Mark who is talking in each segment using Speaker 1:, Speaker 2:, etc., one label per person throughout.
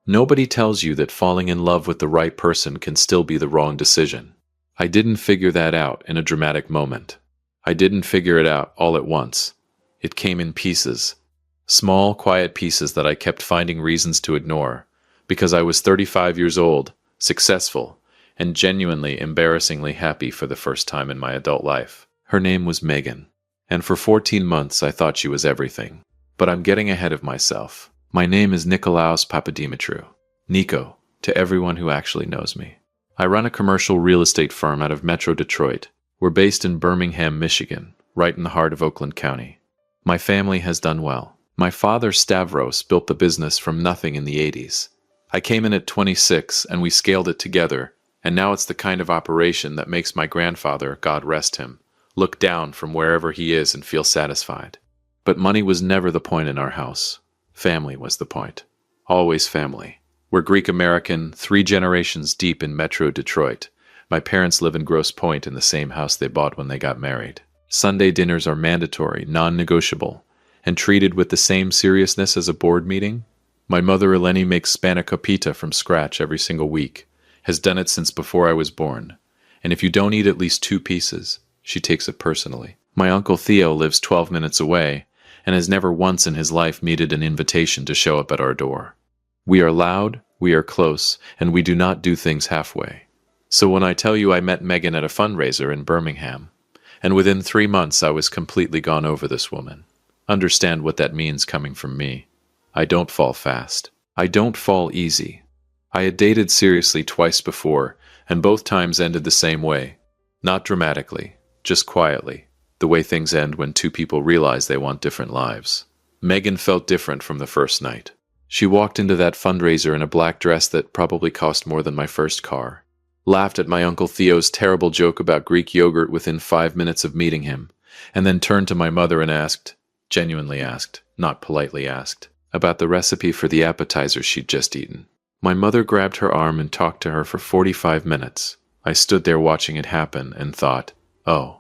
Speaker 1: Nobody tells you that falling in love with the right person can still be the wrong decision. I didn't figure that out in a dramatic moment. I didn't figure it out all at once. It came in pieces. Small, quiet pieces that I kept finding reasons to ignore, because I was 35 years old, successful, and genuinely embarrassingly happy for the first time in my adult life. Her name was Megan, and for 14 months I thought she was everything. But I'm getting ahead of myself. My name is Nikolaos Papadimitriou. Nico, to everyone who actually knows me. I run a commercial real estate firm out of Metro Detroit. We're based in Birmingham, Michigan, right in the heart of Oakland County. My family has done well. My father, Stavros, built the business from nothing in the 80s. I came in at 26 and we scaled it together, and now it's the kind of operation that makes my grandfather, God rest him, look down from wherever he is and feel satisfied. But money was never the point in our house. Family was the point. Always family. We're Greek-American, 3 generations deep in Metro Detroit. My parents live in Grosse Pointe in the same house they bought when they got married. Sunday dinners are mandatory, non-negotiable, and treated with the same seriousness as a board meeting. My mother Eleni makes spanakopita from scratch every single week, has done it since before I was born, and if you don't eat at least 2 pieces, she takes it personally. My uncle Theo lives 12 minutes away, and has never once in his life needed an invitation to show up at our door. We are loud, we are close, and we do not do things halfway. So when I tell you I met Megan at a fundraiser in Birmingham, and within 3 months I was completely gone over this woman, understand what that means coming from me. I don't fall fast. I don't fall easy. I had dated seriously twice before, and both times ended the same way. Not dramatically, just quietly, the way things end when 2 people realize they want different lives. Megan felt different from the first night. She walked into that fundraiser in a black dress that probably cost more than my first car, laughed at my Uncle Theo's terrible joke about Greek yogurt within 5 minutes of meeting him, and then turned to my mother and asked, genuinely asked, not politely asked, about the recipe for the appetizer she'd just eaten. My mother grabbed her arm and talked to her for 45 minutes. I stood there watching it happen and thought, oh,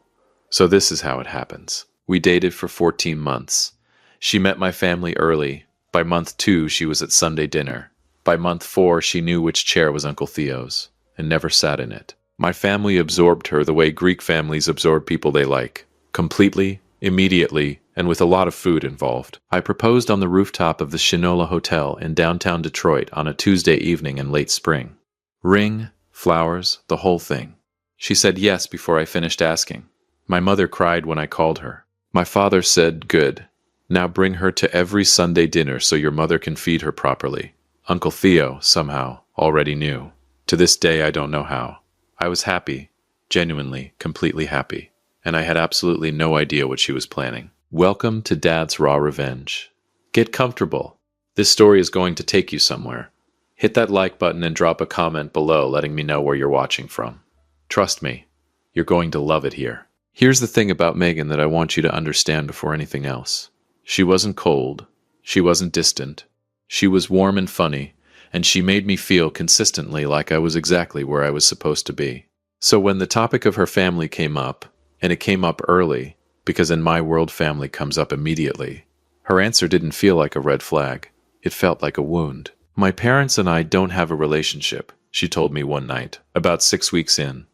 Speaker 1: so this is how it happens. We dated for 14 months. She met my family early. By month 2, she was at Sunday dinner. By month 4, she knew which chair was Uncle Theo's, and never sat in it. My family absorbed her the way Greek families absorb people they like. Completely, immediately, and with a lot of food involved. I proposed on the rooftop of the Shinola Hotel in downtown Detroit on a Tuesday evening in late spring. Ring, flowers, the whole thing. She said yes before I finished asking. My mother cried when I called her. My father said, good. Now bring her to every Sunday dinner so your mother can feed her properly. Uncle Theo, somehow, already knew. To this day, I don't know how. I was happy, genuinely, completely happy, and I had absolutely no idea what she was planning. Welcome to Dad's Raw Revenge. Get comfortable. This story is going to take you somewhere. Hit that like button and drop a comment below letting me know where you're watching from. Trust me, you're going to love it here. Here's the thing about Megan that I want you to understand before anything else. She wasn't cold. She wasn't distant. She was warm and funny, and she made me feel consistently like I was exactly where I was supposed to be. So when the topic of her family came up, and it came up early, because in my world family comes up immediately, her answer didn't feel like a red flag. It felt like a wound. My parents and I don't have a relationship, she told me one night, about 6 weeks in.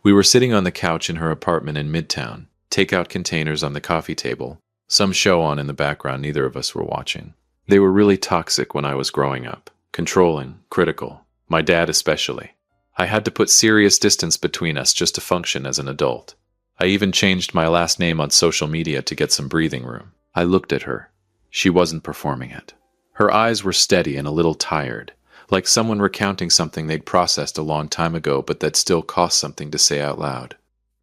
Speaker 1: We were sitting on the couch in her apartment in Midtown, takeout containers on the coffee table, some show on in the background neither of us were watching. They were really toxic when I was growing up. Controlling, critical. My dad especially. I had to put serious distance between us just to function as an adult. I even changed my last name on social media to get some breathing room. I looked at her. She wasn't performing it. Her eyes were steady and a little tired, like someone recounting something they'd processed a long time ago but that still cost something to say out loud.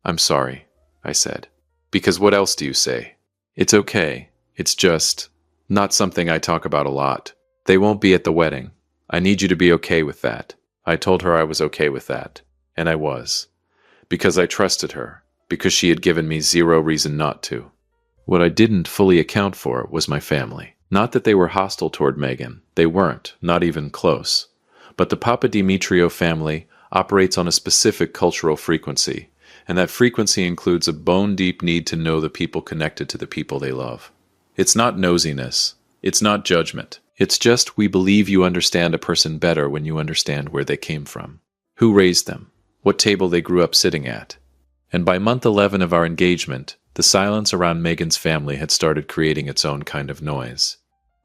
Speaker 1: I'm sorry, I said. Because what else do you say? It's okay. It's just not something I talk about a lot. They won't be at the wedding. I need you to be okay with that. I told her I was okay with that. And I was. Because I trusted her. Because she had given me zero reason not to. What I didn't fully account for was my family. Not that they were hostile toward Megan. They weren't, not even close. But the Papadimitriou family operates on a specific cultural frequency, and that frequency includes a bone-deep need to know the people connected to the people they love. It's not nosiness. It's not judgment. It's just we believe you understand a person better when you understand where they came from, who raised them, what table they grew up sitting at. And by month 11 of our engagement, the silence around Megan's family had started creating its own kind of noise.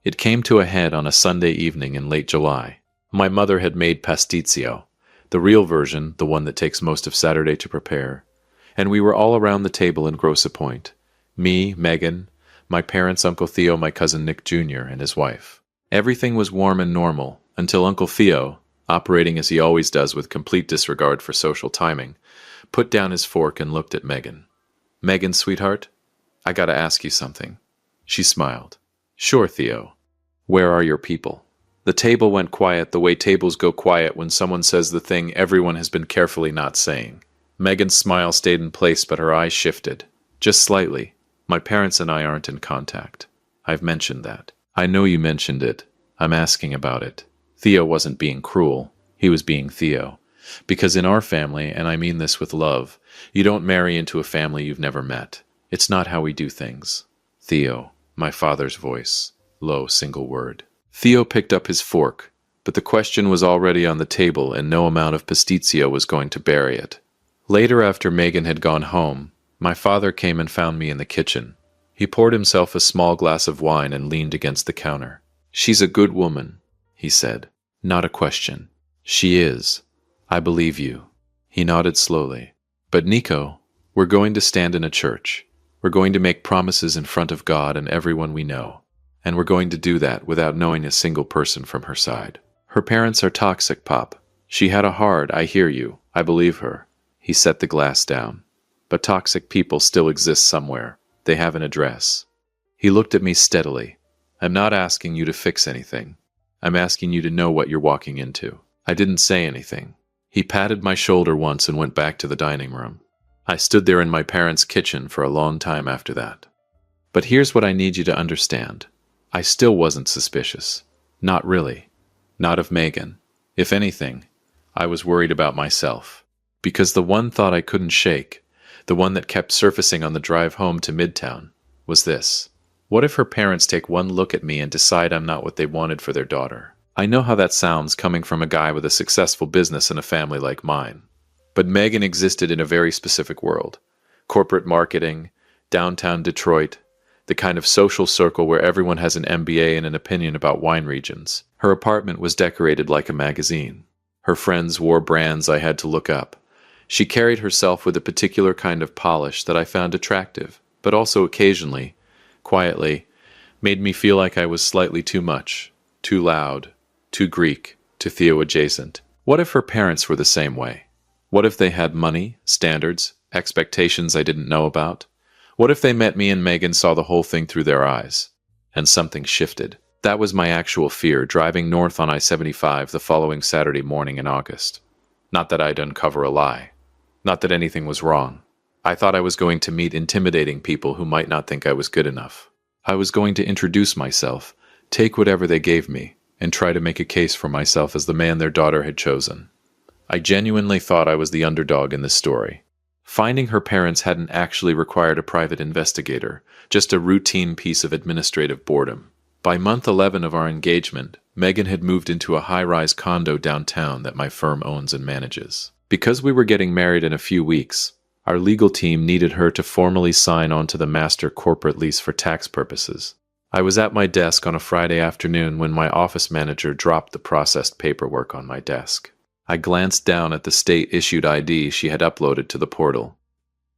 Speaker 1: It came to a head on a Sunday evening in late July. My mother had made pasticcio, the real version, the one that takes most of Saturday to prepare, and we were all around the table in Grosse Pointe. Me, Megan, my parents, Uncle Theo, my cousin Nick Jr., and his wife. Everything was warm and normal, until Uncle Theo, operating as he always does with complete disregard for social timing, put down his fork and looked at Megan. "Megan, sweetheart, I gotta ask you something." She smiled. "Sure, Theo. Where are your people?" The table went quiet the way tables go quiet when someone says the thing everyone has been carefully not saying. Megan's smile stayed in place, but her eyes shifted. Just slightly. "My parents and I aren't in contact. I've mentioned that." "I know you mentioned it. I'm asking about it." Theo wasn't being cruel. He was being Theo. Because in our family, and I mean this with love, you don't marry into a family you've never met. It's not how we do things. "Theo," my father's voice. Low, single word. Theo picked up his fork, but the question was already on the table and no amount of pasticcio was going to bury it. Later, after Megan had gone home, my father came and found me in the kitchen. He poured himself a small glass of wine and leaned against the counter. "She's a good woman," he said. "Not a question. She is. I believe you." He nodded slowly. "But Nico, we're going to stand in a church. We're going to make promises in front of God and everyone we know. And we're going to do that without knowing a single person from her side. Her parents are toxic, Pop. She had a hard, I hear you. I believe her." He set the glass down. "But toxic people still exist somewhere. They have an address." He looked at me steadily. "I'm not asking you to fix anything. I'm asking you to know what you're walking into." I didn't say anything. He patted my shoulder once and went back to the dining room. I stood there in my parents' kitchen for a long time after that. But here's what I need you to understand. I still wasn't suspicious. Not really. Not of Megan. If anything, I was worried about myself. Because the one thought I couldn't shake, the one that kept surfacing on the drive home to Midtown, was this. What if her parents take one look at me and decide I'm not what they wanted for their daughter? I know how that sounds coming from a guy with a successful business and a family like mine. But Megan existed in a very specific world. Corporate marketing, downtown Detroit, the kind of social circle where everyone has an MBA and an opinion about wine regions. Her apartment was decorated like a magazine. Her friends wore brands I had to look up. She carried herself with a particular kind of polish that I found attractive, but also occasionally, quietly, made me feel like I was slightly too much, too loud, too Greek, too Theo adjacent. What if her parents were the same way? What if they had money, standards, expectations I didn't know about? What if they met me and Megan saw the whole thing through their eyes? And something shifted. That was my actual fear, driving north on I-75 the following Saturday morning in August. Not that I'd uncover a lie. Not that anything was wrong. I thought I was going to meet intimidating people who might not think I was good enough. I was going to introduce myself, take whatever they gave me, and try to make a case for myself as the man their daughter had chosen. I genuinely thought I was the underdog in this story. Finding her parents hadn't actually required a private investigator, just a routine piece of administrative boredom. By month 11 of our engagement, Megan had moved into a high-rise condo downtown that my firm owns and manages. Because we were getting married in a few weeks, our legal team needed her to formally sign onto the master corporate lease for tax purposes. I was at my desk on a Friday afternoon when my office manager dropped the processed paperwork on my desk. I glanced down at the state-issued ID she had uploaded to the portal.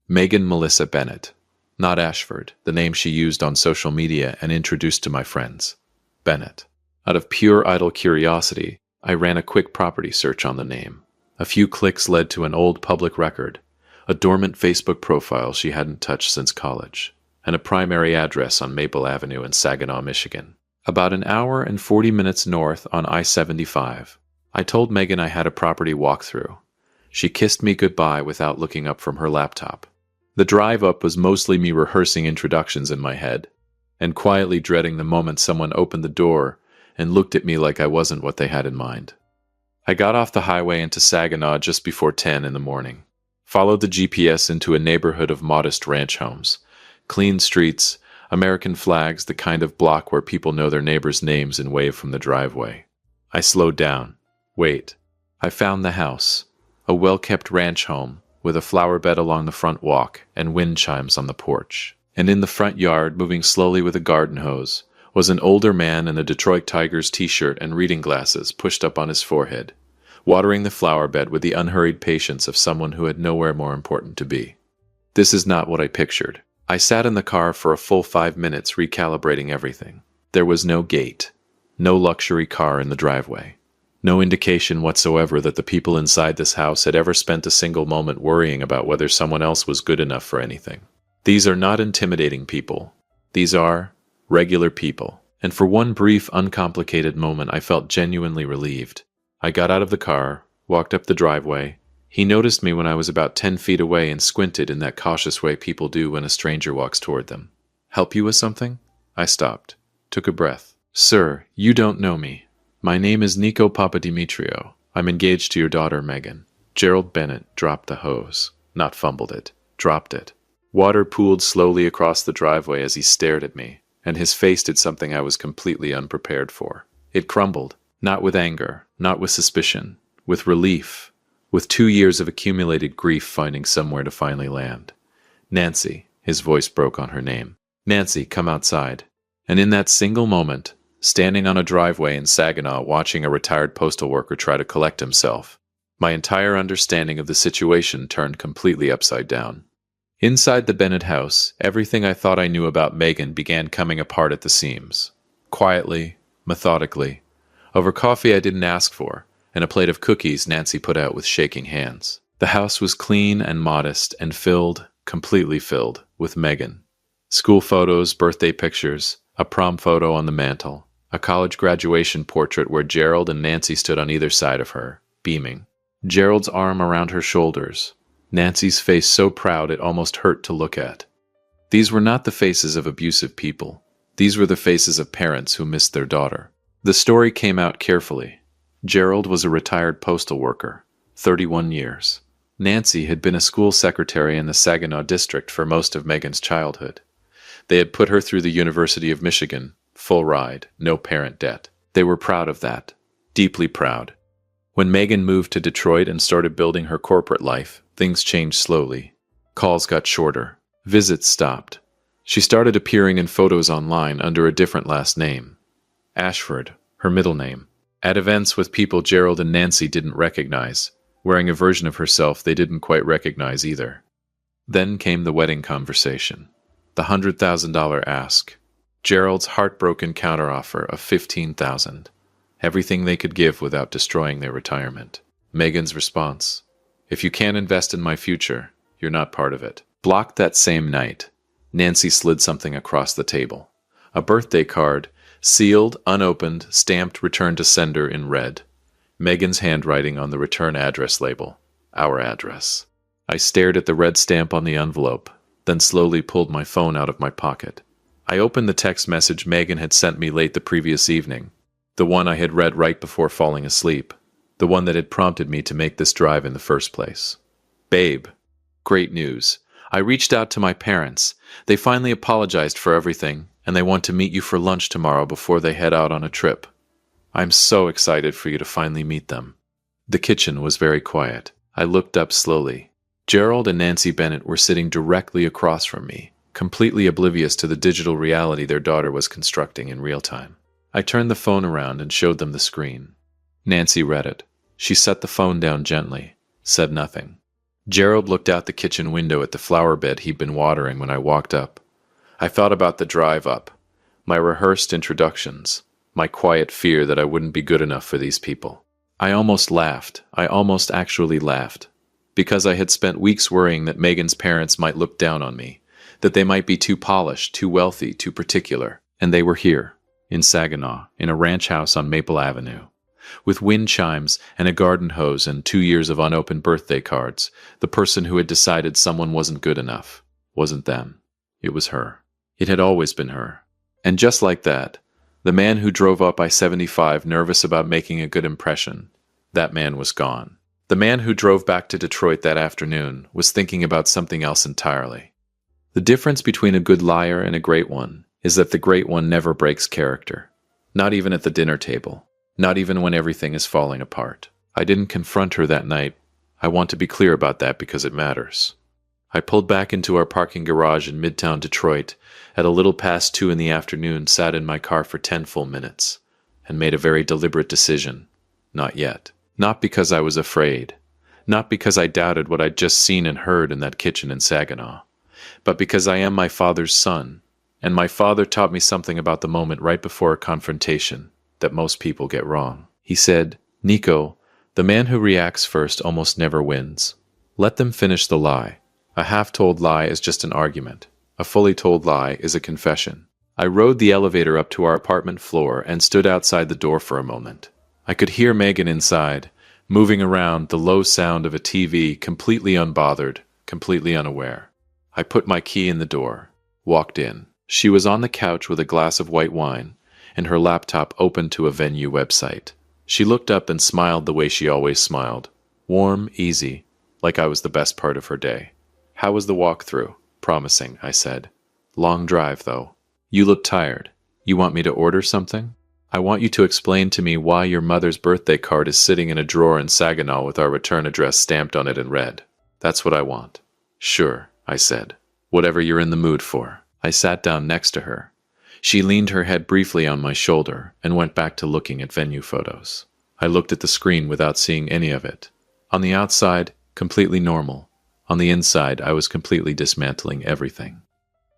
Speaker 1: Megan Melissa Bennett. Not Ashford, the name she used on social media and introduced to my friends. Bennett. Out of pure idle curiosity, I ran a quick property search on the name. A few clicks led to an old public record, a dormant Facebook profile she hadn't touched since college, and a primary address on Maple Avenue in Saginaw, Michigan. About an hour and 40 minutes north on I-75. I told Megan I had a property walkthrough. She kissed me goodbye without looking up from her laptop. The drive up was mostly me rehearsing introductions in my head, and quietly dreading the moment someone opened the door and looked at me like I wasn't what they had in mind. I got off the highway into Saginaw just before 10 in the morning, followed the GPS into a neighborhood of modest ranch homes, clean streets, American flags, the kind of block where people know their neighbors' names and wave from the driveway. I slowed down. Wait. I found the house. A well-kept ranch home, with a flower bed along the front walk and wind chimes on the porch. And in the front yard, moving slowly with a garden hose, was an older man in a Detroit Tigers t-shirt and reading glasses pushed up on his forehead, watering the flower bed with the unhurried patience of someone who had nowhere more important to be. This is not what I pictured. I sat in the car for a full 5 minutes recalibrating everything. There was no gate, no luxury car in the driveway, no indication whatsoever that the people inside this house had ever spent a single moment worrying about whether someone else was good enough for anything. These are not intimidating people. These are regular people. And for one brief, uncomplicated moment, I felt genuinely relieved. I got out of the car, walked up the driveway. He noticed me when I was about 10 feet away and squinted in that cautious way people do when a stranger walks toward them. "Help you with something?" I stopped, took a breath. "Sir, you don't know me. My name is Nico Papadimitriou. I'm engaged to your daughter, Megan." Gerald Bennett dropped the hose. Not fumbled it. Dropped it. Water pooled slowly across the driveway as he stared at me, and his face did something I was completely unprepared for. It crumbled, not with anger, not with suspicion, with relief, with 2 years of accumulated grief finding somewhere to finally land. "Nancy," his voice broke on her name. "Nancy, come outside." And in that single moment, standing on a driveway in Saginaw watching a retired postal worker try to collect himself, my entire understanding of the situation turned completely upside down. Inside the Bennett house, everything I thought I knew about Megan began coming apart at the seams. Quietly, methodically, over coffee I didn't ask for, and a plate of cookies Nancy put out with shaking hands. The house was clean and modest and filled, completely filled, with Megan. School photos, birthday pictures, a prom photo on the mantel, a college graduation portrait where Gerald and Nancy stood on either side of her, beaming. Gerald's arm around her shoulders, Nancy's face so proud it almost hurt to look at. These were not the faces of abusive people. These were the faces of parents who missed their daughter. The story came out carefully. Gerald was a retired postal worker, 31 years. Nancy had been a school secretary in the Saginaw district for most of Megan's childhood. They had put her through the University of Michigan, full ride, no parent debt. They were proud of that, deeply proud. When Megan moved to Detroit and started building her corporate life, things changed slowly. Calls got shorter. Visits stopped. She started appearing in photos online under a different last name. Ashford, her middle name. At events with people Gerald and Nancy didn't recognize, wearing a version of herself they didn't quite recognize either. Then came the wedding conversation. The $100,000 ask. Gerald's heartbroken counteroffer of $15,000. Everything they could give without destroying their retirement. Megan's response. "If you can't invest in my future, you're not part of it." Blocked that same night, Nancy slid something across the table. A birthday card, sealed, unopened, stamped return to sender in red. Megan's handwriting on the return address label. Our address. I stared at the red stamp on the envelope, then slowly pulled my phone out of my pocket. I opened the text message Megan had sent me late the previous evening. The one I had read right before falling asleep. The one that had prompted me to make this drive in the first place. "Babe, great news. I reached out to my parents. They finally apologized for everything, and they want to meet you for lunch tomorrow before they head out on a trip. I'm so excited for you to finally meet them." The kitchen was very quiet. I looked up slowly. Gerald and Nancy Bennett were sitting directly across from me, completely oblivious to the digital reality their daughter was constructing in real time. I turned the phone around and showed them the screen. Nancy read it. She set the phone down gently, said nothing. Gerald looked out the kitchen window at the flower bed he'd been watering when I walked up. I thought about the drive up, my rehearsed introductions, my quiet fear that I wouldn't be good enough for these people. I almost laughed. I almost actually laughed. Because I had spent weeks worrying that Megan's parents might look down on me, that they might be too polished, too wealthy, too particular. And they were here, in Saginaw, in a ranch house on Maple Avenue. With wind chimes and a garden hose and 2 years of unopened birthday cards, the person who had decided someone wasn't good enough wasn't them. It was her. It had always been her. And just like that, the man who drove up I-75 nervous about making a good impression, that man was gone. The man who drove back to Detroit that afternoon was thinking about something else entirely. The difference between a good liar and a great one is that the great one never breaks character. Not even at the dinner table. Not even when everything is falling apart. I didn't confront her that night. I want to be clear about that because it matters. I pulled back into our parking garage in Midtown Detroit at a little past 2 in the afternoon, sat in my car for 10 full minutes, and made a very deliberate decision. Not yet. Not because I was afraid. Not because I doubted what I'd just seen and heard in that kitchen in Saginaw. But because I am my father's son, and my father taught me something about the moment right before a confrontation that most people get wrong. He said, "Nico, the man who reacts first almost never wins. Let them finish the lie. A half-told lie is just an argument. A fully told lie is a confession." I rode the elevator up to our apartment floor and stood outside the door for a moment. I could hear Megan inside, moving around, the low sound of a TV, completely unbothered, completely unaware. I put my key in the door, walked in. She was on the couch with a glass of white wine, and her laptop open to a Venue website. She looked up and smiled the way she always smiled. Warm, easy, like I was the best part of her day. "How was the walk-through?" "Promising," I said. "Long drive, though." "You look tired. You want me to order something?" "I want you to explain to me why your mother's birthday card is sitting in a drawer in Saginaw with our return address stamped on it in red. That's what I want." "Sure," I said. "Whatever you're in the mood for." I sat down next to her. She leaned her head briefly on my shoulder and went back to looking at Venue photos. I looked at the screen without seeing any of it. On the outside, completely normal. On the inside, I was completely dismantling everything.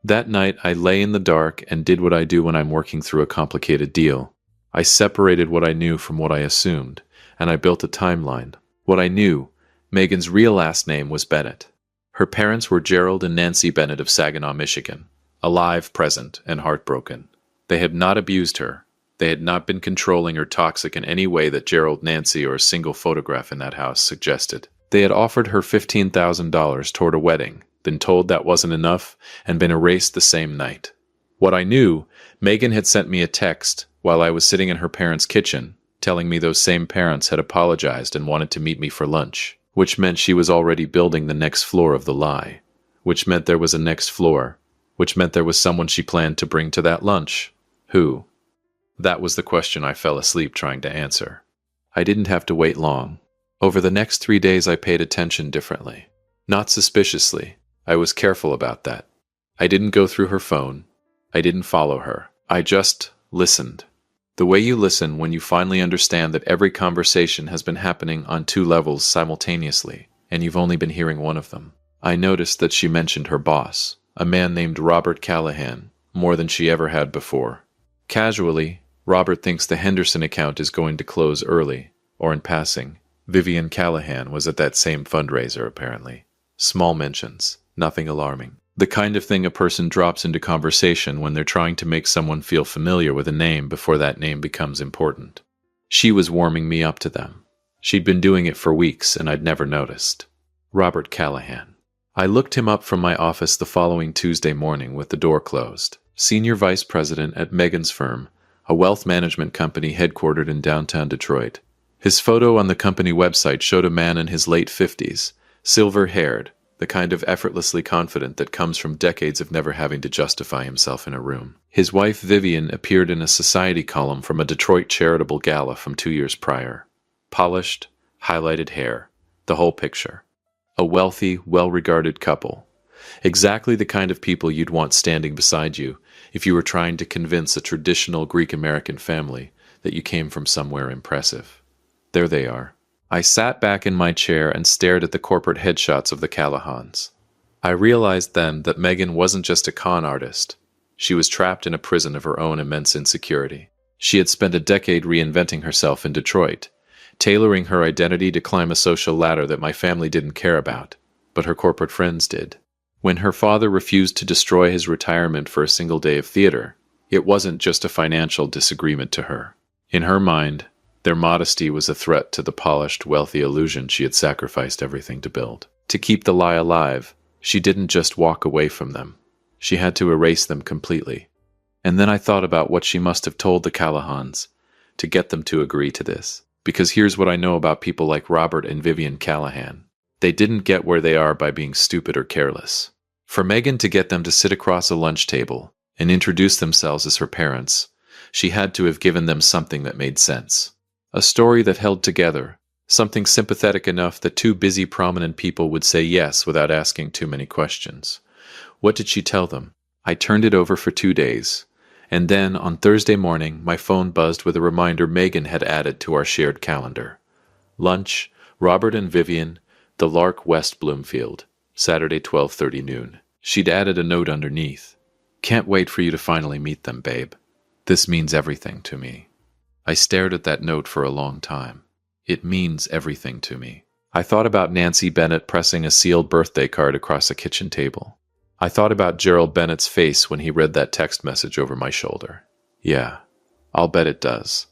Speaker 1: That night, I lay in the dark and did what I do when I'm working through a complicated deal. I separated what I knew from what I assumed, and I built a timeline. What I knew, Megan's real last name was Bennett. Her parents were Gerald and Nancy Bennett of Saginaw, Michigan. Alive, present, and heartbroken. They had not abused her. They had not been controlling or toxic in any way that Gerald, Nancy, or a single photograph in that house suggested. They had offered her $15,000 toward a wedding, been told that wasn't enough, and been erased the same night. What I knew, Megan had sent me a text while I was sitting in her parents' kitchen, telling me those same parents had apologized and wanted to meet me for lunch, which meant she was already building the next floor of the lie, which meant there was a next floor, which meant there was someone she planned to bring to that lunch. Who? That was the question I fell asleep trying to answer. I didn't have to wait long. Over the next 3 days I paid attention differently. Not suspiciously. I was careful about that. I didn't go through her phone. I didn't follow her. I just listened. The way you listen when you finally understand that every conversation has been happening on 2 levels simultaneously, and you've only been hearing one of them. I noticed that she mentioned her boss, a man named Robert Callahan, more than she ever had before. Casually, Robert thinks the Henderson account is going to close early, or in passing. Vivian Callahan was at that same fundraiser, apparently. Small mentions, nothing alarming. The kind of thing a person drops into conversation when they're trying to make someone feel familiar with a name before that name becomes important. She was warming me up to them. She'd been doing it for weeks, and I'd never noticed. Robert Callahan. I looked him up from my office the following Tuesday morning with the door closed. Senior vice president at Megan's firm, a wealth management company headquartered in downtown Detroit. His photo on the company website showed a man in his late 50s, silver-haired, the kind of effortlessly confident that comes from decades of never having to justify himself in a room. His wife Vivian appeared in a society column from a Detroit charitable gala from 2 years prior. Polished, highlighted hair, the whole picture. A wealthy, well-regarded couple. Exactly the kind of people you'd want standing beside you if you were trying to convince a traditional Greek-American family that you came from somewhere impressive. There they are. I sat back in my chair and stared at the corporate headshots of the Callahans. I realized then that Megan wasn't just a con artist. She was trapped in a prison of her own immense insecurity. She had spent a decade reinventing herself in Detroit, tailoring her identity to climb a social ladder that my family didn't care about, but her corporate friends did. When her father refused to destroy his retirement for a single day of theater, it wasn't just a financial disagreement to her. In her mind, their modesty was a threat to the polished, wealthy illusion she had sacrificed everything to build. To keep the lie alive, she didn't just walk away from them. She had to erase them completely. And then I thought about what she must have told the Callahans to get them to agree to this. Because here's what I know about people like Robert and Vivian Callahan. They didn't get where they are by being stupid or careless. For Megan to get them to sit across a lunch table and introduce themselves as her parents, she had to have given them something that made sense. A story that held together, something sympathetic enough that two busy prominent people would say yes without asking too many questions. What did she tell them? I turned it over for 2 days, and then on Thursday morning my phone buzzed with a reminder Megan had added to our shared calendar. Lunch, Robert and Vivian, the Lark, West Bloomfield, Saturday 12:30 noon. She'd added a note underneath. Can't wait for you to finally meet them, babe. This means everything to me. I stared at that note for a long time. It means everything to me. I thought about Nancy Bennett pressing a sealed birthday card across a kitchen table. I thought about Gerald Bennett's face when he read that text message over my shoulder. Yeah, I'll bet it does.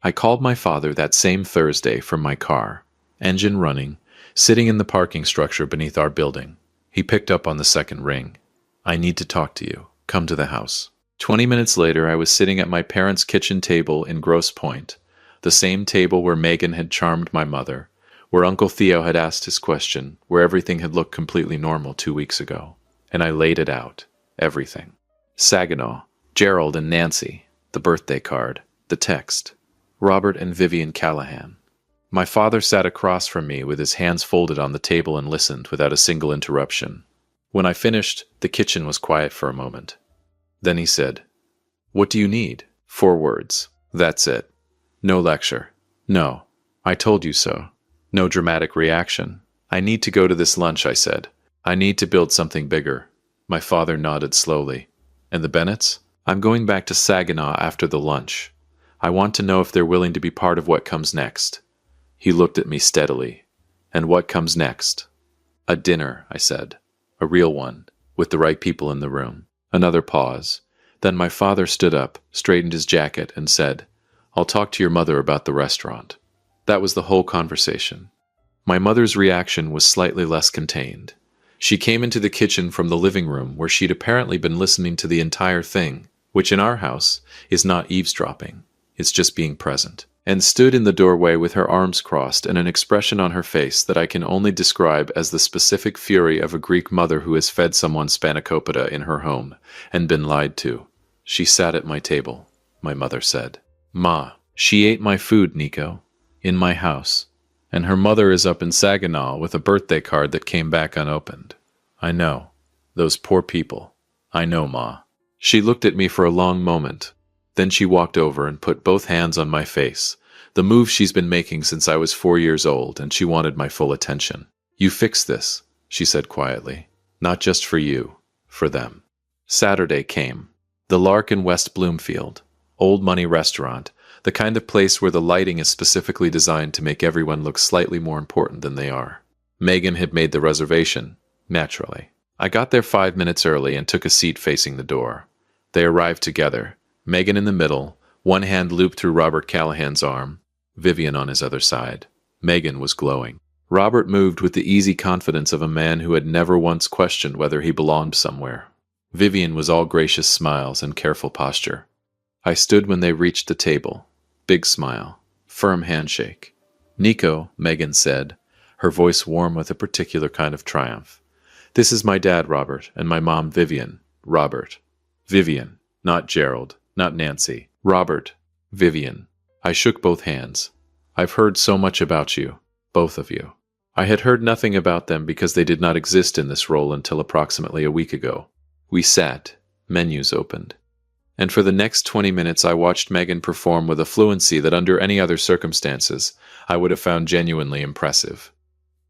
Speaker 1: I called my father that same Thursday from my car, engine running, sitting in the parking structure beneath our building. He picked up on the second ring. I need to talk to you. Come to the house. 20 minutes later, I was sitting at my parents' kitchen table in Grosse Pointe, the same table where Megan had charmed my mother, where Uncle Theo had asked his question, where everything had looked completely normal 2 weeks ago. And I laid it out. Everything. Saginaw, Gerald and Nancy, the birthday card, the text, Robert and Vivian Callahan. My father sat across from me with his hands folded on the table and listened without a single interruption. When I finished, the kitchen was quiet for a moment. Then he said, "What do you need?" 4 words. That's it. No lecture. No. I told you so. No dramatic reaction. I need to go to this lunch, I said. I need to build something bigger. My father nodded slowly. And the Bennetts? I'm going back to Saginaw after the lunch. I want to know if they're willing to be part of what comes next. He looked at me steadily. And what comes next? A dinner, I said. A real one, with the right people in the room. Another pause. Then my father stood up, straightened his jacket, and said, I'll talk to your mother about the restaurant. That was the whole conversation. My mother's reaction was slightly less contained. She came into the kitchen from the living room where she'd apparently been listening to the entire thing, which in our house is not eavesdropping, it's just being present, and stood in the doorway with her arms crossed and an expression on her face that I can only describe as the specific fury of a Greek mother who has fed someone spanakopita in her home and been lied to. She sat at my table, my mother said. Ma, she ate my food, Nico, in my house. And her mother is up in Saginaw with a birthday card that came back unopened. I know. Those poor people. I know, Ma. She looked at me for a long moment. Then she walked over and put both hands on my face, the move she's been making since I was 4 years old, and she wanted my full attention. You fix this, she said quietly. Not just for you, for them. Saturday came. The Lark in West Bloomfield. Old money restaurant. The kind of place where the lighting is specifically designed to make everyone look slightly more important than they are. Megan had made the reservation, naturally. I got there 5 minutes early and took a seat facing the door. They arrived together, Megan in the middle, one hand looped through Robert Callahan's arm, Vivian on his other side. Megan was glowing. Robert moved with the easy confidence of a man who had never once questioned whether he belonged somewhere. Vivian was all gracious smiles and careful posture. I stood when they reached the table. Big smile. Firm handshake. Nico, Megan said, her voice warm with a particular kind of triumph. This is my dad, Robert, and my mom, Vivian. Robert. Vivian. Not Gerald. Not Nancy. Robert. Vivian. I shook both hands. I've heard so much about you. Both of you. I had heard nothing about them because they did not exist in this role until approximately a week ago. We sat. Menus opened. And for the next 20 minutes I watched Megan perform with a fluency that under any other circumstances I would have found genuinely impressive.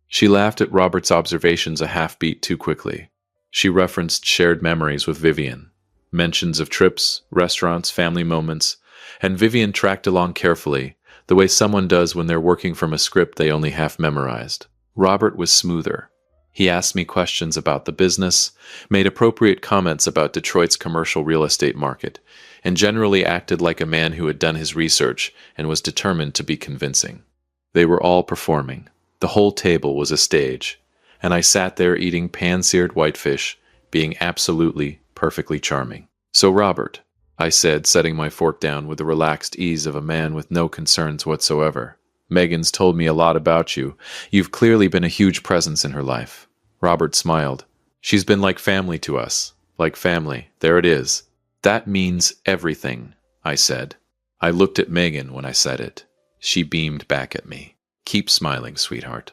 Speaker 1: She laughed at Robert's observations a half-beat too quickly. She referenced shared memories with Vivian, mentions of trips, restaurants, family moments, and Vivian tracked along carefully, the way someone does when they're working from a script they only half memorized. Robert was smoother. He asked me questions about the business, made appropriate comments about Detroit's commercial real estate market, and generally acted like a man who had done his research and was determined to be convincing. They were all performing. The whole table was a stage, and I sat there eating pan-seared whitefish, being absolutely, perfectly charming. So, Robert, I said, setting my fork down with the relaxed ease of a man with no concerns whatsoever. Megan's told me a lot about you. You've clearly been a huge presence in her life. Robert smiled. She's been like family to us. Like family. There it is. That means everything, I said. I looked at Megan when I said it. She beamed back at me. Keep smiling, sweetheart.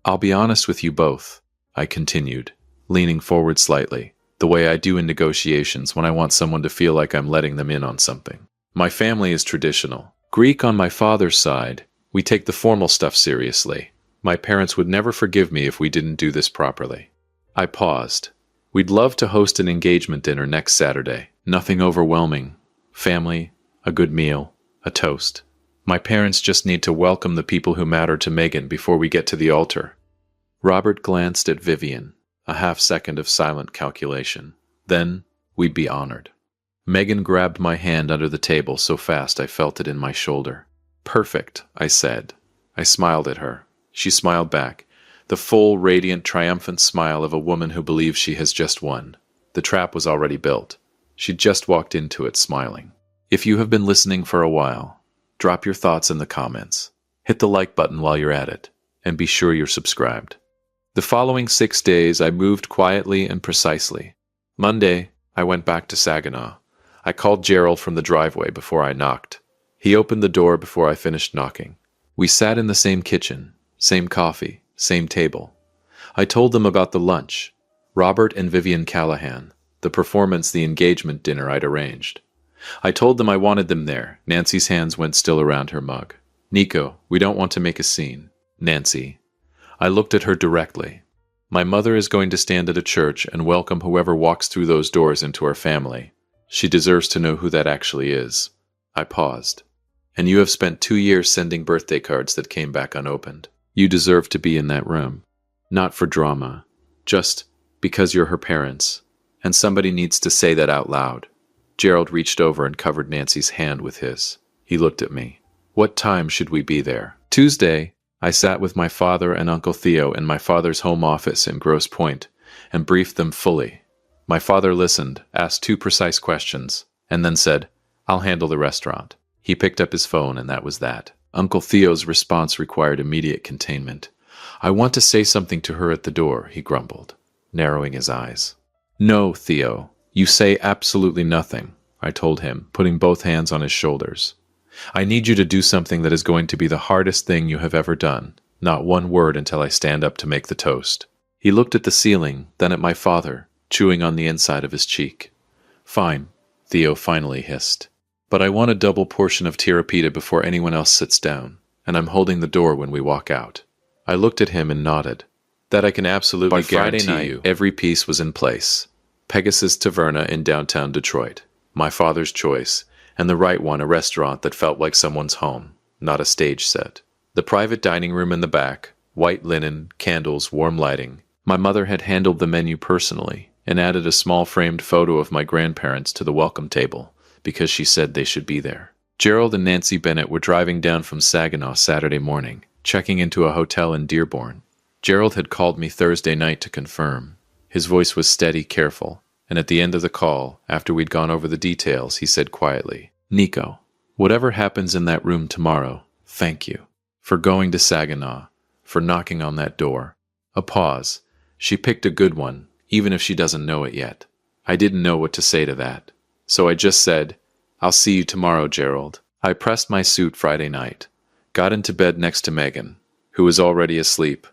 Speaker 1: I'll be honest with you both, I continued, leaning forward slightly, the way I do in negotiations when I want someone to feel like I'm letting them in on something. My family is traditional. Greek on my father's side. We take the formal stuff seriously. My parents would never forgive me if we didn't do this properly. I paused. We'd love to host an engagement dinner next Saturday. Nothing overwhelming. Family, a good meal, a toast. My parents just need to welcome the people who matter to Megan before we get to the altar. Robert glanced at Vivian, a half-second of silent calculation. Then, we'd be honored. Megan grabbed my hand under the table so fast I felt it in my shoulder. Perfect, I said. I smiled at her. She smiled back, the full, radiant, triumphant smile of a woman who believes she has just won. The trap was already built. She'd just walked into it smiling. If you have been listening for a while, drop your thoughts in the comments. Hit the like button while you're at it, and be sure you're subscribed. The following 6 days I moved quietly and precisely. Monday, I went back to Saginaw. I called Gerald from the driveway before I knocked. He opened the door before I finished knocking. We sat in the same kitchen, same coffee, same table. I told them about the lunch, Robert and Vivian Callahan, the performance, the engagement dinner I'd arranged. I told them I wanted them there. Nancy's hands went still around her mug. Nico, we don't want to make a scene. Nancy. I looked at her directly. My mother is going to stand at a church and welcome whoever walks through those doors into our family. She deserves to know who that actually is. I paused. And you have spent 2 years sending birthday cards that came back unopened. You deserve to be in that room. Not for drama. Just because you're her parents. And somebody needs to say that out loud. Gerald reached over and covered Nancy's hand with his. He looked at me. What time should we be there? Tuesday, I sat with my father and Uncle Theo in my father's home office in Grosse Pointe and briefed them fully. My father listened, asked 2 precise questions, and then said, I'll handle the restaurant. He picked up his phone and that was that. Uncle Theo's response required immediate containment. I want to say something to her at the door, he grumbled, narrowing his eyes. No, Theo. You say absolutely nothing, I told him, putting both hands on his shoulders. I need you to do something that is going to be the hardest thing you have ever done. Not one word until I stand up to make the toast. He looked at the ceiling, then at my father, chewing on the inside of his cheek. Fine, Theo finally hissed. But I want a double portion of tirapita before anyone else sits down, and I'm holding the door when we walk out. I looked at him and nodded. That I can absolutely guarantee you. Every piece was in place. Pegasus Taverna in downtown Detroit, my father's choice, and the right one, a restaurant that felt like someone's home, not a stage set. The private dining room in the back, white linen, candles, warm lighting. My mother had handled the menu personally and added a small framed photo of my grandparents to the welcome table because she said they should be there. Gerald and Nancy Bennett were driving down from Saginaw Saturday morning, checking into a hotel in Dearborn. Gerald had called me Thursday night to confirm. His voice was steady, careful, and at the end of the call, after we'd gone over the details, he said quietly, Nico, whatever happens in that room tomorrow, thank you. For going to Saginaw, for knocking on that door. A pause. She picked a good one, even if she doesn't know it yet. I didn't know what to say to that. So I just said, I'll see you tomorrow, Gerald. I pressed my suit Friday night, got into bed next to Megan, who was already asleep,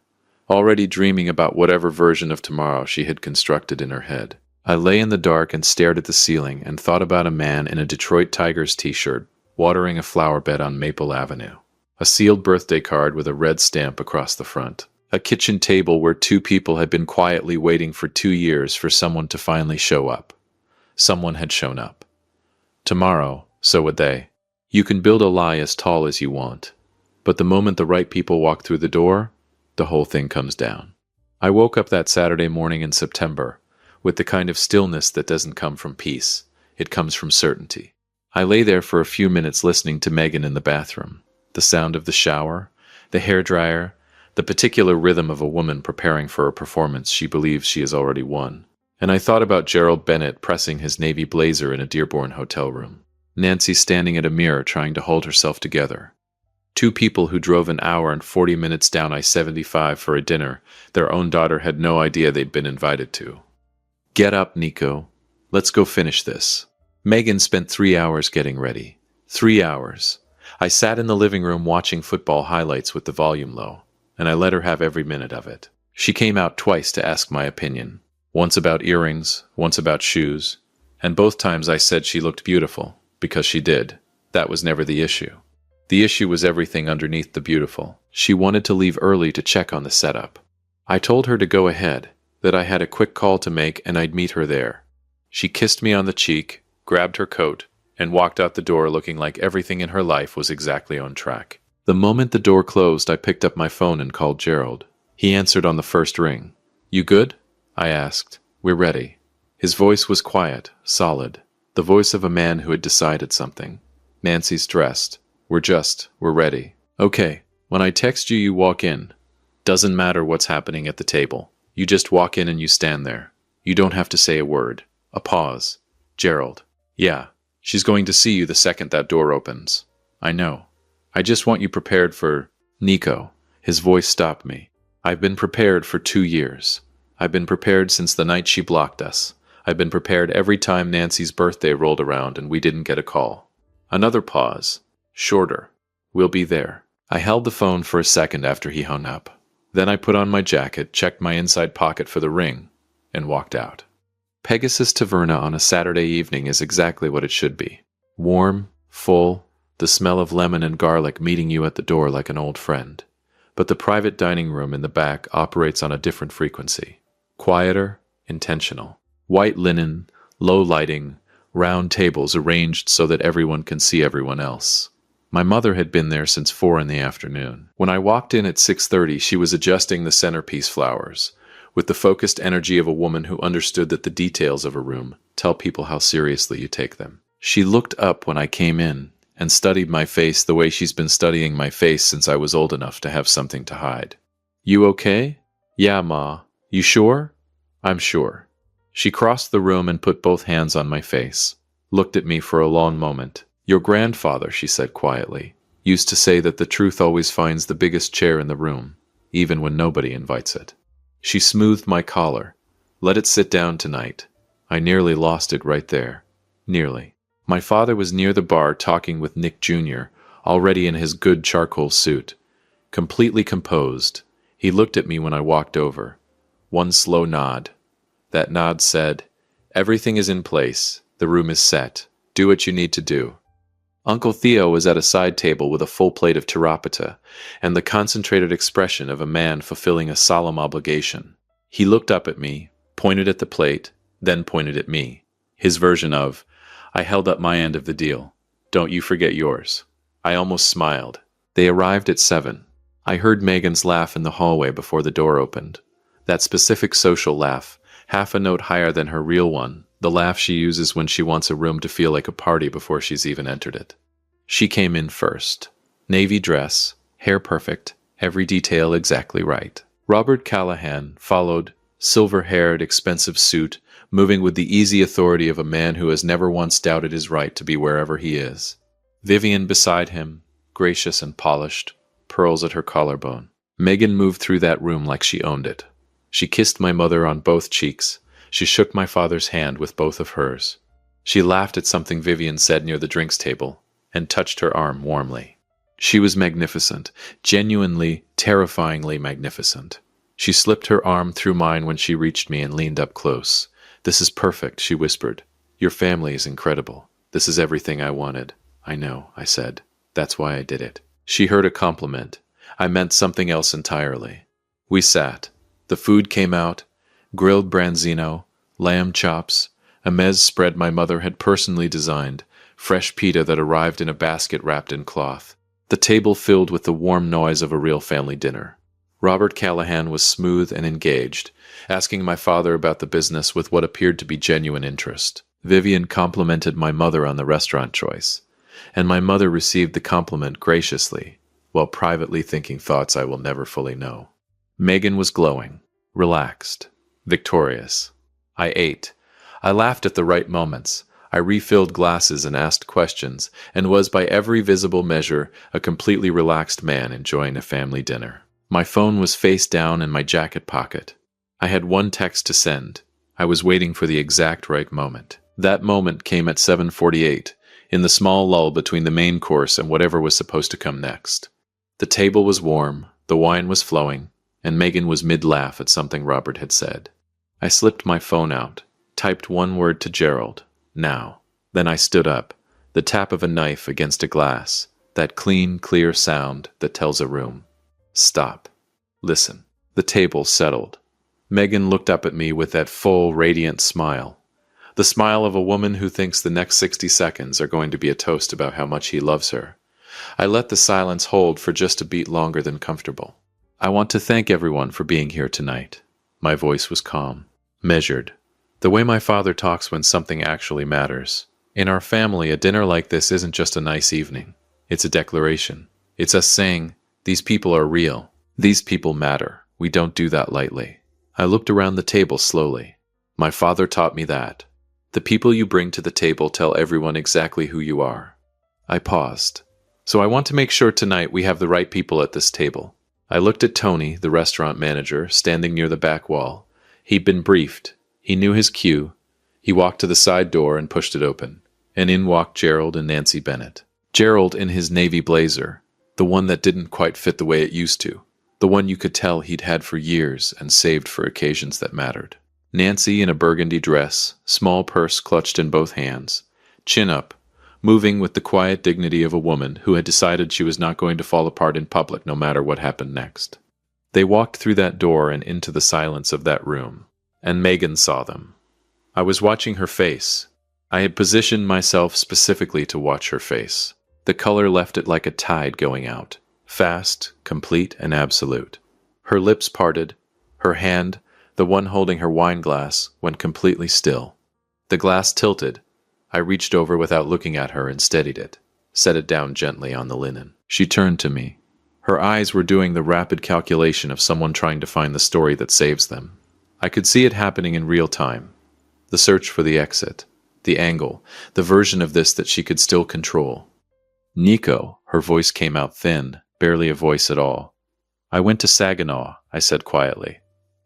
Speaker 1: already dreaming about whatever version of tomorrow she had constructed in her head. I lay in the dark and stared at the ceiling and thought about a man in a Detroit Tigers t-shirt watering a flower bed on Maple Avenue. A sealed birthday card with a red stamp across the front. A kitchen table where 2 people had been quietly waiting for 2 years for someone to finally show up. Someone had shown up. Tomorrow, so would they. You can build a lie as tall as you want, but the moment the right people walk through the door, the whole thing comes down. I woke up that Saturday morning in September with the kind of stillness that doesn't come from peace. It comes from certainty. I lay there for a few minutes listening to Megan in the bathroom. The sound of the shower, the hairdryer, the particular rhythm of a woman preparing for a performance she believes she has already won. And I thought about Gerald Bennett pressing his navy blazer in a Dearborn hotel room. Nancy standing at a mirror trying to hold herself together. 2 people who drove an hour and 40 minutes down I-75 for a dinner their own daughter had no idea they'd been invited to. Get up, Nico. Let's go finish this. Megan spent 3 hours getting ready. 3 hours. I sat in the living room watching football highlights with the volume low, and I let her have every minute of it. She came out twice to ask my opinion. Once about earrings, once about shoes, and both times I said she looked beautiful, because she did. That was never the issue. The issue was everything underneath the beautiful. She wanted to leave early to check on the setup. I told her to go ahead, that I had a quick call to make and I'd meet her there. She kissed me on the cheek, grabbed her coat, and walked out the door looking like everything in her life was exactly on track. The moment the door closed, I picked up my phone and called Gerald. He answered on the first ring. "You good?" I asked. "We're ready." His voice was quiet, solid, the voice of a man who had decided something. "Nancy's dressed. We're ready." "Okay, when I text you, you walk in. Doesn't matter what's happening at the table. You just walk in and you stand there. You don't have to say a word." A pause. "Gerald." "Yeah, she's going to see you the second that door opens." "I know. I just want you prepared for—" "Nico." His voice stopped me. "I've been prepared for 2 years. I've been prepared since the night she blocked us. I've been prepared every time Nancy's birthday rolled around and we didn't get a call." Another pause. Shorter. "We'll be there." I held the phone for a second after he hung up. Then I put on my jacket, checked my inside pocket for the ring, and walked out. Pegasus Taverna on a Saturday evening is exactly what it should be. Warm, full, the smell of lemon and garlic meeting you at the door like an old friend. But the private dining room in the back operates on a different frequency. Quieter, intentional. White linen, low lighting, round tables arranged so that everyone can see everyone else. My mother had been there since 4 in the afternoon. When I walked in at 6:30, she was adjusting the centerpiece flowers, with the focused energy of a woman who understood that the details of a room tell people how seriously you take them. She looked up when I came in and studied my face the way she's been studying my face since I was old enough to have something to hide. "You okay?" "Yeah, Ma. You sure?" "I'm sure." She crossed the room and put both hands on my face, looked at me for a long moment. "Your grandfather," she said quietly, "used to say that the truth always finds the biggest chair in the room, even when nobody invites it." She smoothed my collar. "Let it sit down tonight." I nearly lost it right there. Nearly. My father was near the bar talking with Nick Jr., already in his good charcoal suit. Completely composed, he looked at me when I walked over. One slow nod. That nod said, "Everything is in place. The room is set. Do what you need to do." Uncle Theo was at a side table with a full plate of tirapita and the concentrated expression of a man fulfilling a solemn obligation. He looked up at me, pointed at the plate, then pointed at me. His version of, I held up my end of the deal. "Don't you forget yours." I almost smiled. They arrived at 7. I heard Megan's laugh in the hallway before the door opened. That specific social laugh, half a note higher than her real one, the laugh she uses when she wants a room to feel like a party before she's even entered it. She came in first. Navy dress, hair perfect, every detail exactly right. Robert Callahan followed, silver-haired, expensive suit, moving with the easy authority of a man who has never once doubted his right to be wherever he is. Vivian beside him, gracious and polished, pearls at her collarbone. Megan moved through that room like she owned it. She kissed my mother on both cheeks. She shook my father's hand with both of hers. She laughed at something Vivian said near the drinks table and touched her arm warmly. She was magnificent, genuinely, terrifyingly magnificent. She slipped her arm through mine when she reached me and leaned up close. "This is perfect," she whispered. "Your family is incredible. This is everything I wanted." "I know," I said. "That's why I did it." She heard a compliment. I meant something else entirely. We sat. The food came out. Grilled branzino, lamb chops, a meze spread my mother had personally designed, fresh pita that arrived in a basket wrapped in cloth. The table filled with the warm noise of a real family dinner. Robert Callahan was smooth and engaged, asking my father about the business with what appeared to be genuine interest. Vivian complimented my mother on the restaurant choice, and my mother received the compliment graciously, while privately thinking thoughts I will never fully know. Megan was glowing, relaxed, victorious. I ate. I laughed at the right moments. I refilled glasses and asked questions, and was by every visible measure a completely relaxed man enjoying a family dinner. My phone was face down in my jacket pocket. I had one text to send. I was waiting for the exact right moment. That moment came at 7:48, in the small lull between the main course and whatever was supposed to come next. The table was warm, the wine was flowing, and Megan was mid-laugh at something Robert had said. I slipped my phone out, typed one word to Gerald, now. Then I stood up, the tap of a knife against a glass, that clean, clear sound that tells a room. Stop. Listen. The table settled. Megan looked up at me with that full, radiant smile. The smile of a woman who thinks the next 60 seconds are going to be a toast about how much he loves her. I let the silence hold for just a beat longer than comfortable. I want to thank everyone for being here tonight. My voice was calm, measured. The way my father talks when something actually matters. In our family, a dinner like this isn't just a nice evening. It's a declaration. It's us saying, these people are real. These people matter. We don't do that lightly. I looked around the table slowly. My father taught me that. The people you bring to the table tell everyone exactly who you are. I paused. So I want to make sure tonight we have the right people at this table. I looked at Tony, the restaurant manager, standing near the back wall. He'd been briefed. He knew his cue. He walked to the side door and pushed it open. And in walked Gerald and Nancy Bennett. Gerald in his navy blazer, the one that didn't quite fit the way it used to. The one you could tell he'd had for years and saved for occasions that mattered. Nancy in a burgundy dress, small purse clutched in both hands, chin up, moving with the quiet dignity of a woman who had decided she was not going to fall apart in public no matter what happened next. They walked through that door and into the silence of that room, and Megan saw them. I was watching her face. I had positioned myself specifically to watch her face. The color left it like a tide going out. Fast, complete, and absolute. Her lips parted. Her hand, the one holding her wine glass, went completely still. The glass tilted. I reached over without looking at her and steadied it, set it down gently on the linen. She turned to me. Her eyes were doing the rapid calculation of someone trying to find the story that saves them. I could see it happening in real time. The search for the exit, the angle, the version of this that she could still control. Nico, her voice came out thin, barely a voice at all. I went to Saginaw, I said quietly,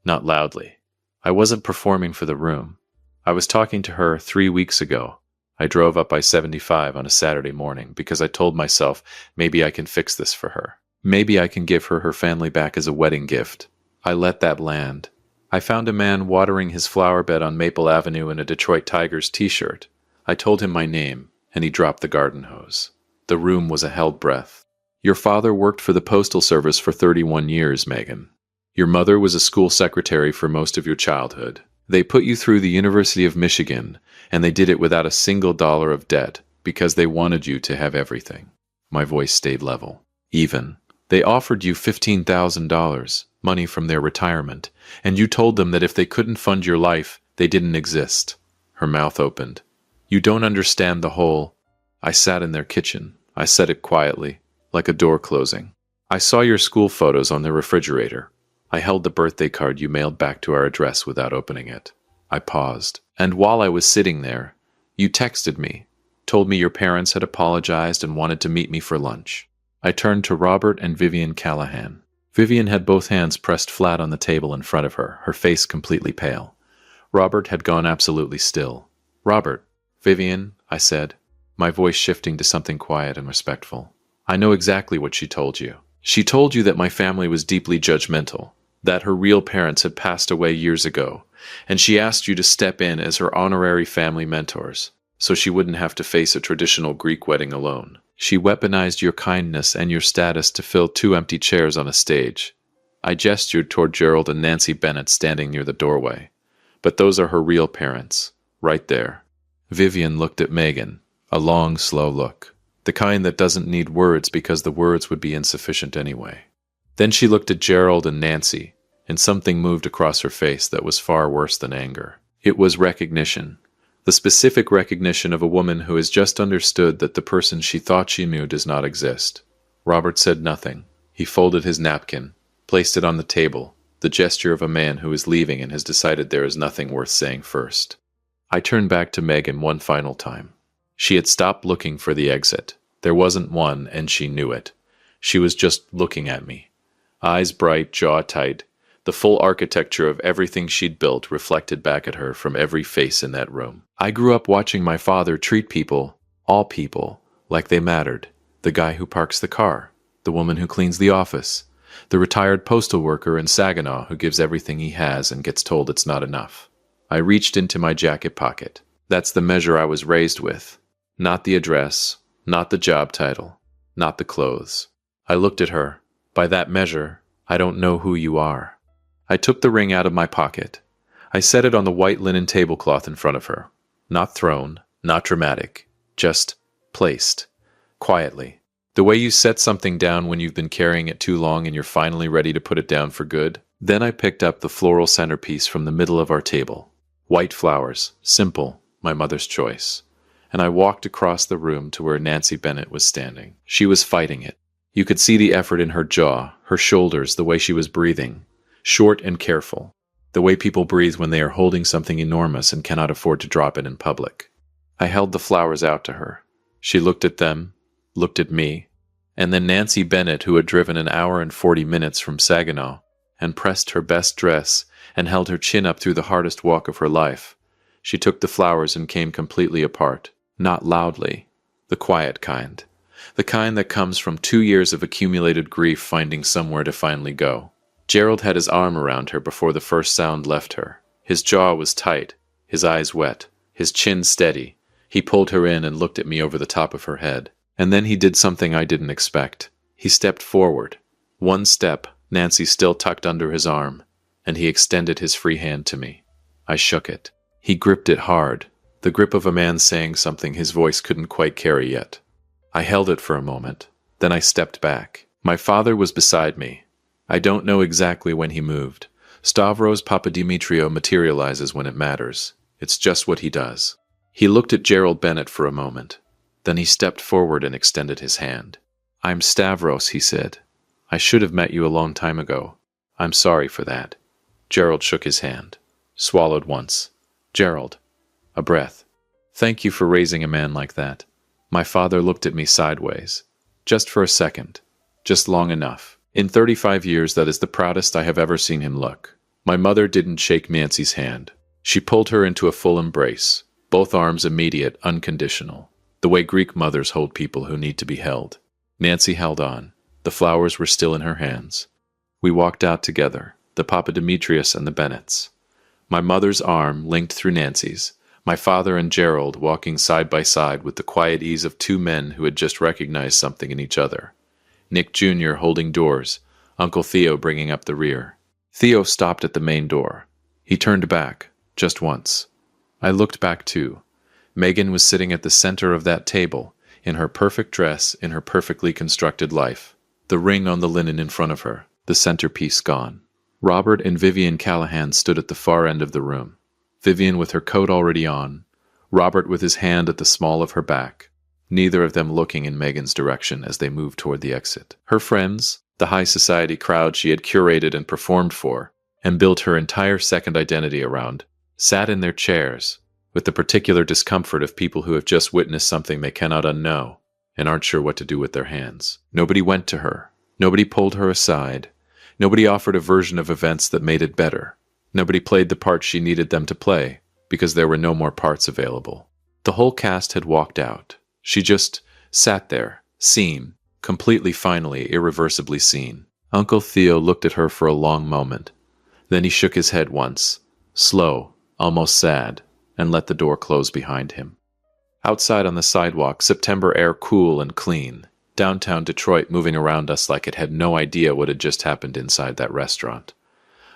Speaker 1: not loudly. I wasn't performing for the room. I was talking to her 3 weeks ago. I drove up I-75 on a Saturday morning because I told myself maybe I can fix this for her. Maybe I can give her her family back as a wedding gift. I let that land. I found a man watering his flower bed on Maple Avenue in a Detroit Tigers t-shirt. I told him my name, and he dropped the garden hose. The room was a held breath. Your father worked for the Postal Service for 31 years, Megan. Your mother was a school secretary for most of your childhood. They put you through the University of Michigan, and they did it without a single dollar of debt because they wanted you to have everything. My voice stayed level. Even. They offered you $15,000, money from their retirement, and you told them that if they couldn't fund your life, they didn't exist. Her mouth opened. You don't understand the whole. I sat in their kitchen. I said it quietly, like a door closing. I saw your school photos on the refrigerator. I held the birthday card you mailed back to our address without opening it. I paused. And while I was sitting there, you texted me, told me your parents had apologized and wanted to meet me for lunch. I turned to Robert and Vivian Callahan. Vivian had both hands pressed flat on the table in front of her, her face completely pale. Robert had gone absolutely still. Robert, Vivian, I said, my voice shifting to something quiet and respectful. I know exactly what she told you. She told you that my family was deeply judgmental, that her real parents had passed away years ago, and she asked you to step in as her honorary family mentors, so she wouldn't have to face a traditional Greek wedding alone. She weaponized your kindness and your status to fill 2 empty chairs on a stage. I gestured toward Gerald and Nancy Bennett standing near the doorway. But those are her real parents, right there. Vivian looked at Megan, a long, slow look, the kind that doesn't need words because the words would be insufficient anyway. Then she looked at Gerald and Nancy, and something moved across her face that was far worse than anger. It was recognition. The specific recognition of a woman who has just understood that the person she thought she knew does not exist. Robert said nothing. He folded his napkin, placed it on the table, the gesture of a man who is leaving and has decided there is nothing worth saying first. I turned back to Megan one final time. She had stopped looking for the exit. There wasn't one, and she knew it. She was just looking at me. Eyes bright, jaw tight, The full architecture of everything she'd built reflected back at her from every face in that room. I grew up watching my father treat people, all people, like they mattered. The guy who parks the car, the woman who cleans the office, the retired postal worker in Saginaw who gives everything he has and gets told it's not enough. I reached into my jacket pocket. That's the measure I was raised with. Not the address, not the job title, not the clothes. I looked at her. By that measure, I don't know who you are. I took the ring out of my pocket. I set it on the white linen tablecloth in front of her. Not thrown, not dramatic, just placed. Quietly. The way you set something down when you've been carrying it too long and you're finally ready to put it down for good. Then I picked up the floral centerpiece from the middle of our table. White flowers, simple, my mother's choice. And I walked across the room to where Nancy Bennett was standing. She was fighting it. You could see the effort in her jaw, her shoulders, the way she was breathing. Short and careful. The way people breathe when they are holding something enormous and cannot afford to drop it in public. I held the flowers out to her. She looked at them, looked at me, and then Nancy Bennett, who had driven an hour and 40 minutes from Saginaw, and pressed her best dress, and held her chin up through the hardest walk of her life. She took the flowers and came completely apart. Not loudly. The quiet kind. The kind that comes from 2 years of accumulated grief finding somewhere to finally go. Gerald had his arm around her before the first sound left her. His jaw was tight, his eyes wet, his chin steady. He pulled her in and looked at me over the top of her head. And then he did something I didn't expect. He stepped forward. One step, Nancy still tucked under his arm, and he extended his free hand to me. I shook it. He gripped it hard, the grip of a man saying something his voice couldn't quite carry yet. I held it for a moment. Then I stepped back. My father was beside me. I don't know exactly when he moved. Stavros Papadimitriou materializes when it matters. It's just what he does. He looked at Gerald Bennett for a moment. Then he stepped forward and extended his hand. "I'm Stavros," he said. "I should have met you a long time ago. I'm sorry for that." Gerald shook his hand. Swallowed once. "Gerald." A breath. "Thank you for raising a man like that." My father looked at me sideways. Just for a second. Just long enough. In 35 years, that is the proudest I have ever seen him look. My mother didn't shake Nancy's hand. She pulled her into a full embrace. Both arms immediate, unconditional. The way Greek mothers hold people who need to be held. Nancy held on. The flowers were still in her hands. We walked out together, the Papadimitrious and the Bennetts. My mother's arm linked through Nancy's, my father and Gerald walking side by side with the quiet ease of two men who had just recognized something in each other. Nick Jr. holding doors, Uncle Theo bringing up the rear. Theo stopped at the main door. He turned back, just once. I looked back too. Megan was sitting at the center of that table, in her perfect dress, in her perfectly constructed life. The ring on the linen in front of her, the centerpiece gone. Robert and Vivian Callahan stood at the far end of the room. Vivian with her coat already on, Robert with his hand at the small of her back, neither of them looking in Megan's direction as they moved toward the exit. Her friends, the high society crowd she had curated and performed for, and built her entire second identity around, sat in their chairs, with the particular discomfort of people who have just witnessed something they cannot unknow, and aren't sure what to do with their hands. Nobody went to her. Nobody pulled her aside. Nobody offered a version of events that made it better. Nobody played the part she needed them to play, because there were no more parts available. The whole cast had walked out. She just sat there, seen, completely, finally, irreversibly seen. Uncle Theo looked at her for a long moment. Then he shook his head once, slow, almost sad, and let the door close behind him. Outside on the sidewalk, September air cool and clean. Downtown Detroit moving around us like it had no idea what had just happened inside that restaurant.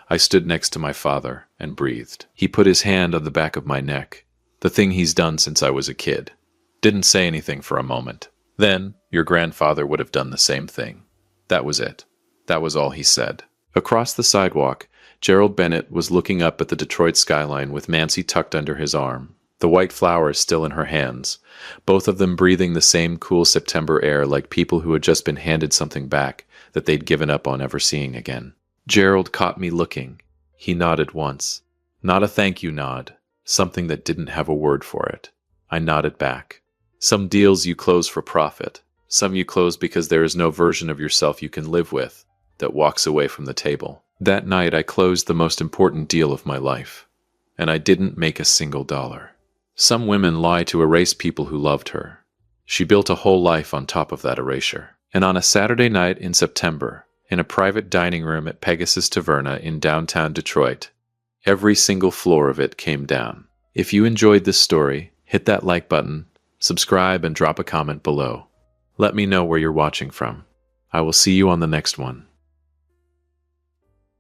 Speaker 1: I stood next to my father and breathed. He put his hand on the back of my neck, the thing he's done since I was a kid. Didn't say anything for a moment. Then, your grandfather would have done the same thing. That was it. That was all he said. Across the sidewalk, Gerald Bennett was looking up at the Detroit skyline with Nancy tucked under his arm, the white flowers still in her hands, both of them breathing the same cool September air like people who had just been handed something back that they'd given up on ever seeing again. Gerald caught me looking. He nodded once. Not a thank you nod, something that didn't have a word for it. I nodded back. Some deals you close for profit. Some you close because there is no version of yourself you can live with that walks away from the table. That night, I closed the most important deal of my life, and I didn't make a single dollar. Some women lie to erase people who loved her. She built a whole life on top of that erasure. And on a Saturday night in September, in a private dining room at Pegasus Taverna in downtown Detroit, every single floor of it came down. If you enjoyed this story, hit that like button, subscribe, and drop a comment below. Let me know where you're watching from. I will see you on the next one.